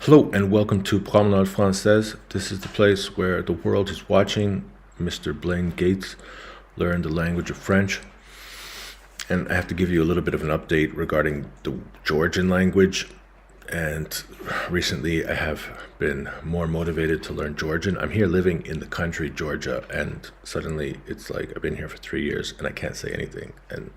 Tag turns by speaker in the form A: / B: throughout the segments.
A: Hello and welcome to Promenade Française. This is the place where the world is watching Mr. Blaine Gates learn the language of French. And I have to give you a little bit of an update regarding the Georgian language. And recently I have been more motivated to learn Georgian. I'm here living in the country, Georgia, and suddenly it's like I've been here for 3 years and I can't say anything. And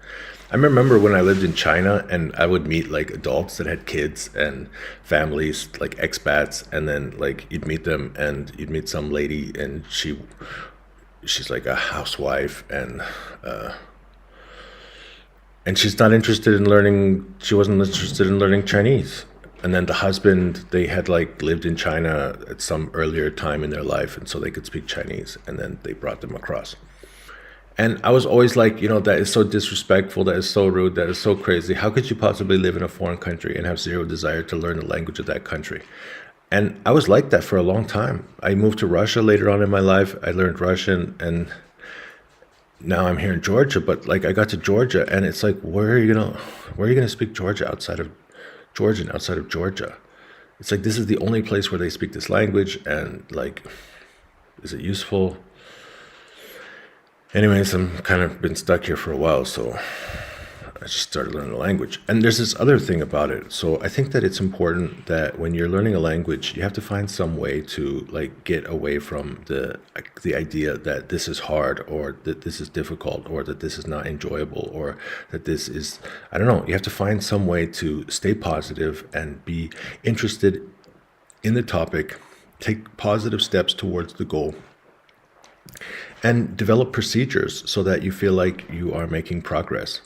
A: I remember when I lived in China and I would meet like adults that had kids and families, like expats, and then like you'd meet them and you'd meet some lady and she's like a housewife and she's not interested in learning, she wasn't interested in learning Chinese. And then the husband, they had like lived in China at some earlier time in their life, and so they could speak Chinese, and then they brought them across. And I was always like, that is so disrespectful, that is so rude, that is so crazy. How could you possibly live in a foreign country and have zero desire to learn the language of that country? And I was like that for a long time. I moved to Russia later on in my life. I learned Russian, and now I'm here in Georgia. But like I got to Georgia, and it's like, where are you gonna speak Georgian outside of Georgia? It's like this is the only place where they speak this language, and like, is it useful? Anyways, I'm kind of been stuck here for a while, so I just started learning the language. And there's this other thing about it. So I think that it's important that when you're learning a language, you have to find some way to like get away from the idea that this is hard, or that this is difficult, or that this is not enjoyable, or that this is, I don't know. You have to find some way to stay positive and be interested in the topic, take positive steps towards the goal, and develop procedures so that you feel like you are making progress.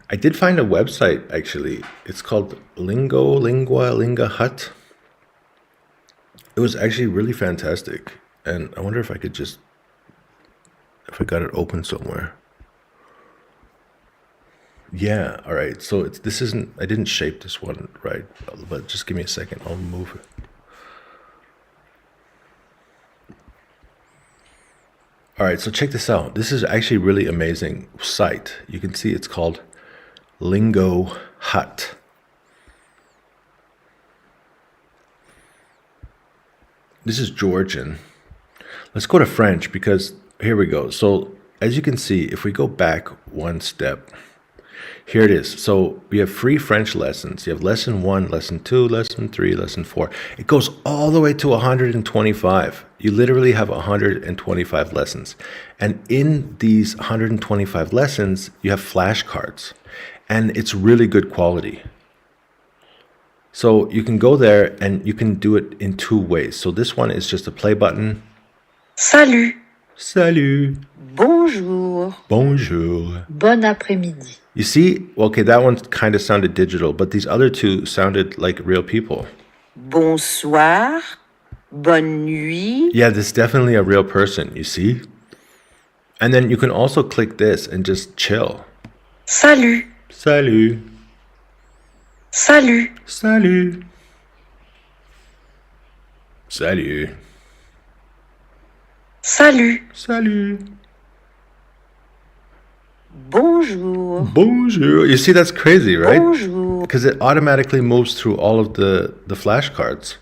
A: I did find a website, actually. It's called Linga Hut. It was actually really fantastic. And I wonder if I got it open somewhere. Yeah, all right. So I didn't shape this one right, but just give me a second. I'll move it. All right, so check this out. This is actually a really amazing site. You can see it's called Lingo Hut. This is Georgian. Let's go to French because here we go. So as you can see, if we go back one step, here it is. So we have free French lessons. You have lesson 1, lesson 2, lesson 3, lesson 4. It goes all the way to 125. You literally have 125 lessons. And in these 125 lessons, you have flashcards. And it's really good quality. So you can go there and you can do it in 2 ways. So this one is just a play button.
B: Salut.
A: Salut.
B: Bonjour.
A: Bonjour.
B: Bon après-midi.
A: You see, okay, that one kind of sounded digital, but these other 2 sounded like real people.
B: Bonsoir. Bonne nuit.
A: Yeah, this is definitely a real person, you see? And then you can also click this and just chill.
B: Salut.
A: Salut.
B: Salut.
A: Salut. Salut.
B: Salut.
A: Salut.
B: Bonjour.
A: Bonjour. You see, that's crazy, right?
B: Bonjour.
A: Because it automatically moves through all of the flashcards.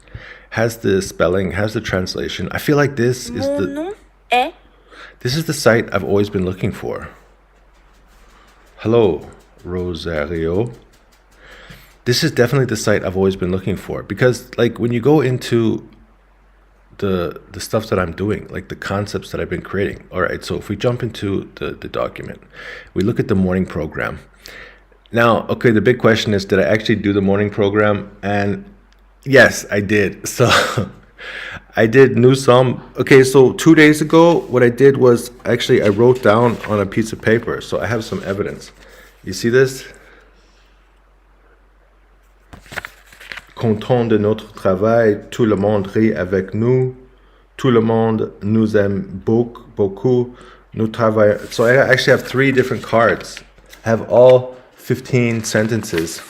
A: Has the spelling, has the translation. I feel like this is
B: Mon nom est.
A: This is the site I've always been looking for. Hello, Rosario. This is definitely the site I've always been looking for, because like when you go into the stuff that I'm doing, like the concepts that I've been creating. All right, so if we jump into the document, we look at the morning program. Now, okay, the big question is, did I actually do the morning program? And yes, I did. So I did Nous sommes. Okay, so 2 days ago, what I did was actually I wrote down on a piece of paper. So I have some evidence. You see this? Contente de notre travail, tout le monde rit avec nous, tout le monde nous aime beaucoup, nous travaillons. So I actually have 3 different cards. I have all 15 sentences.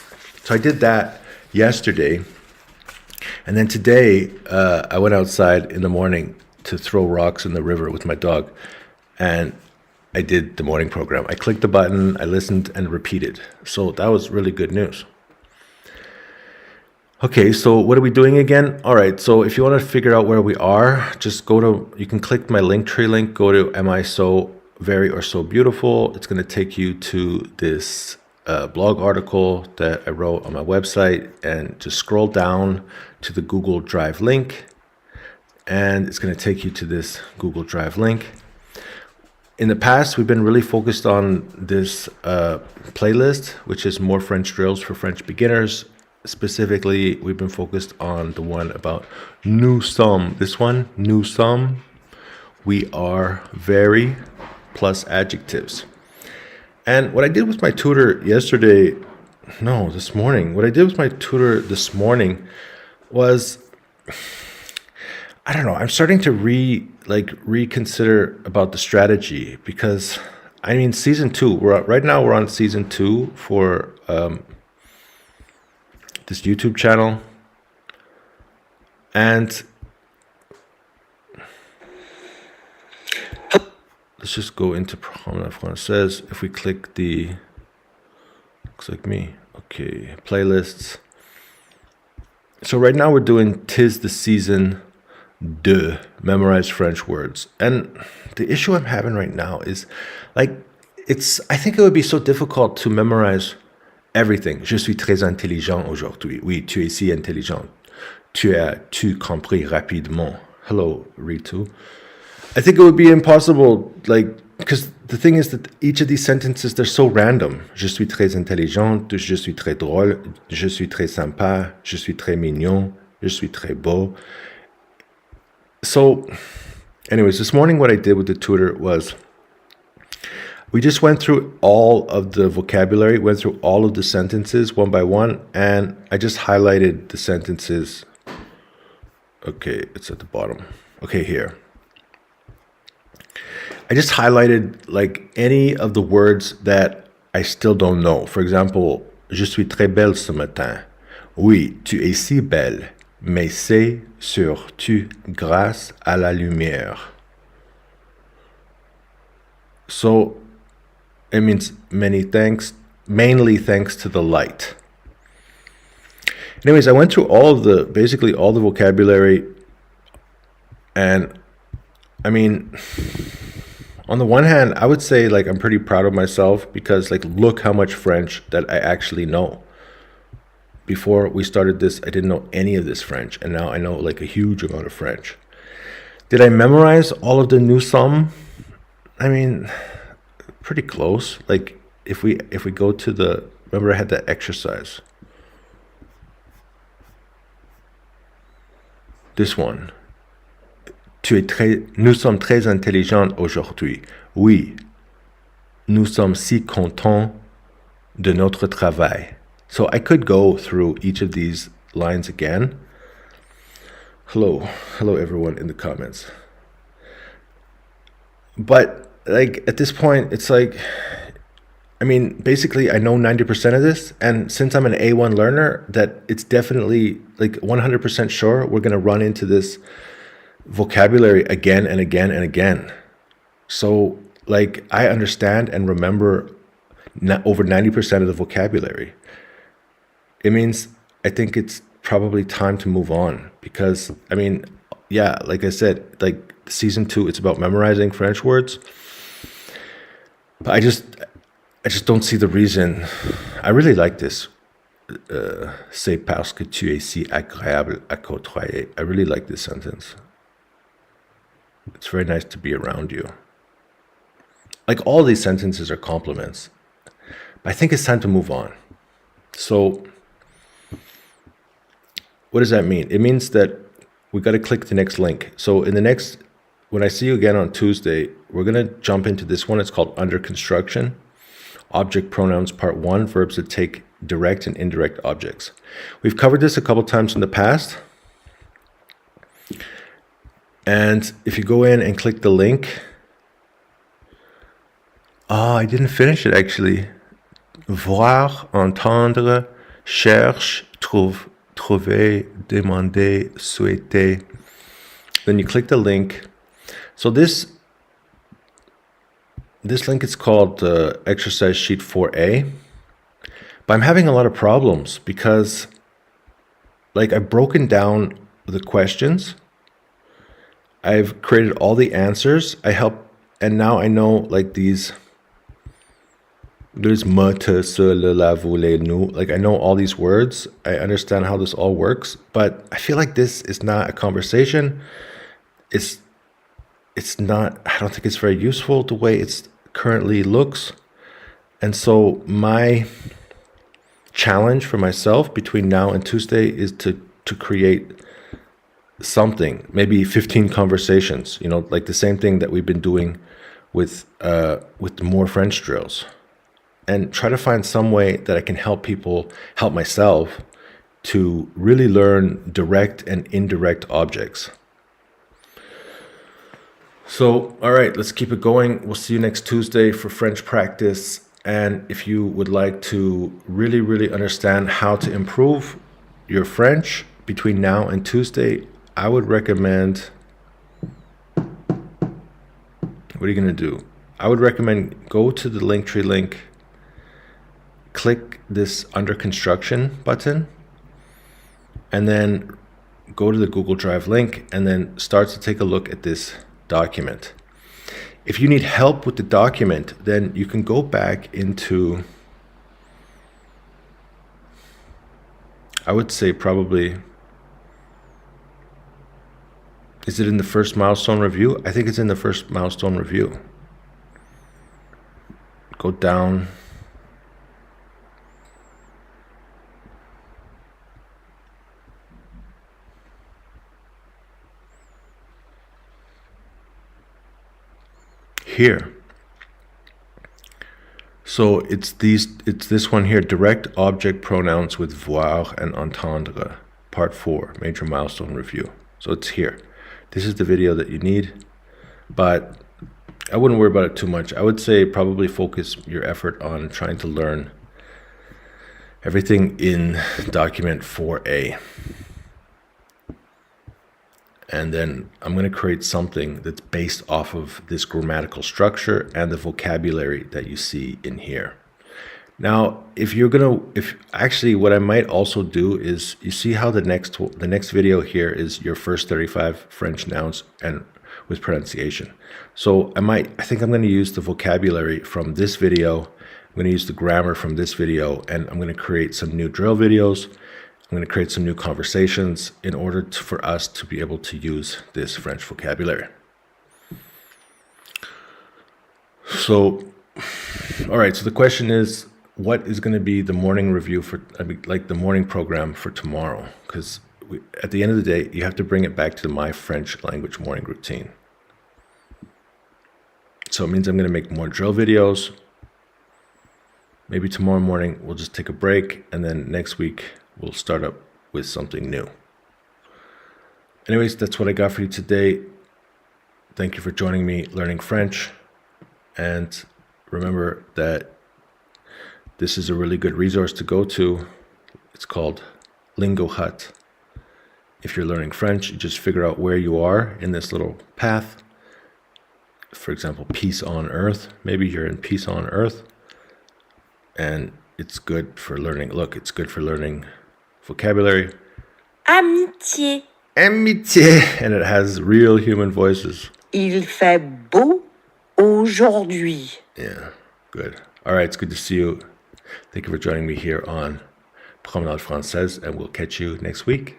A: So I did that yesterday. And then today, I went outside in the morning to throw rocks in the river with my dog. And I did the morning program. I clicked the button, I listened, and repeated. So that was really good news. Okay, so what are we doing again? All right, so if you want to figure out where we are, just you can click my Linktree link, go to Am I So Very or So Beautiful? It's going to take you to this blog article that I wrote on my website, and just scroll down to the Google Drive link, and it's going to take you to this Google Drive link. In the past, we've been really focused on this playlist, which is More French Drills for French Beginners. Specifically, we've been focused on the one about nous sommes. This one, nous sommes. We are very plus adjectives. And what I did with my tutor this morning, was, I don't know, I'm starting to reconsider about the strategy, because I mean, season 2, right now we're on season 2 for this YouTube channel, and let's just go into Promenade Française. If we click looks like me, okay, playlists. So right now we're doing Tis the Season de Memorize French Words. And the issue I'm having right now is, I think it would be so difficult to memorize everything. Je suis très intelligent aujourd'hui. Oui, tu es si intelligent. Tu compris rapidement. Hello, Ritu. I think it would be impossible, because the thing is that each of these sentences, they're so random. Je suis très intelligent. Je suis très drôle. Je suis très sympa. Je suis très mignon. Je suis très beau. So, anyways, this morning what I did with the tutor was, we just went through all of the vocabulary, went through all of the sentences one by one, and I just highlighted the sentences. Okay, it's at the bottom. Okay, here. I just highlighted any of the words that I still don't know. For example, je suis très belle ce matin. Oui, tu es si belle, mais c'est surtout grâce à la lumière. So, it means mainly thanks to the light. Anyways, I went through basically all the vocabulary, and I mean, on the one hand, I would say I'm pretty proud of myself, because look how much French that I actually know. Before we started this, I didn't know any of this French, and now I know a huge amount of French. Did I memorize all of the nous sommes? I mean, pretty close. If we go to remember I had that exercise. This one. Nous sommes très intelligents aujourd'hui. Oui. Nous sommes si contents de notre travail. So I could go through each of these lines again. Hello everyone in the comments. But at this point, it's basically I know 90% of this, and since I'm an A1 learner, that it's definitely 100% sure we're going to run into this vocabulary again and again and again. So I understand and remember over 90% of the vocabulary. It means I think it's probably time to move on, because like I said, season 2, it's about memorizing French words. But I just don't see the reason. I really like this. C'est parce que tu es si agréable à côtoyer. I really like this sentence. It's very nice to be around you. All these sentences are compliments. But I think it's time to move on. So, what does that mean? It means that we got to click the next link. So when I see you again on Tuesday, we're going to jump into this one. It's called Under Construction. Object Pronouns Part 1, Verbs that take direct and indirect objects. We've covered this a couple times in the past. And if you go in and click the link, I didn't finish it actually. Voir, entendre, cherche, trouver, demander, souhaiter. Then you click the link. So this link is called Exercise Sheet 4A. But I'm having a lot of problems because like I've broken down the questions. I've created all the answers. And now I know like there's me, te, se, le, la, vous, les, nous. Like I know all these words. I understand how this all works, but I feel like this is not a conversation. It's not, I don't think it's very useful the way it currently looks. And so my challenge for myself between now and Tuesday is to create something, maybe 15 conversations, like the same thing that we've been doing with more French drills, and try to find some way that I can help myself to really learn direct and indirect objects. So, all right, let's keep it going. We'll see you next Tuesday for French practice. And if you would like to really, really understand how to improve your French between now and Tuesday, I would recommend, what are you going to do? I would recommend go to the Linktree link, click this under construction button, and then go to the Google Drive link and then start to take a look at this document. If you need help with the document, then you can go back into, I would say probably, is it in the first milestone review? I think it's in the first milestone review. Go down. Here. So it's this one here, direct object pronouns with voir and entendre, part 4, major milestone review. So it's here. This is the video that you need, but I wouldn't worry about it too much. I would say probably focus your effort on trying to learn everything in document 4A. And then I'm going to create something that's based off of this grammatical structure and the vocabulary that you see in here. Now, what I might also do is, you see how the next video here is your first 35 French nouns and with pronunciation. So I think I'm going to use the vocabulary from this video. I'm going to use the grammar from this video, and I'm going to create some new drill videos. I'm going to create some new conversations in order for us to be able to use this French vocabulary. So, all right, so the question is, what is going to be the morning review the morning program for tomorrow? Because at the end of the day, you have to bring it back to my French language morning routine. So it means I'm going to make more drill videos. Maybe tomorrow morning we'll just take a break, and then next week we'll start up with something new. Anyways, that's what I got for you today. Thank you for joining me learning French. And remember that this is a really good resource to go to. It's called Lingo Hut. If you're learning French, you just figure out where you are in this little path. For example, peace on earth. Maybe you're in peace on earth. And it's good for learning. Look, it's good for learning vocabulary.
B: Amitié.
A: Amitié. And it has real human voices.
B: Il fait beau aujourd'hui.
A: Yeah, good. All right, it's good to see you. Thank you for joining me here on Promenade Française, and we'll catch you next week.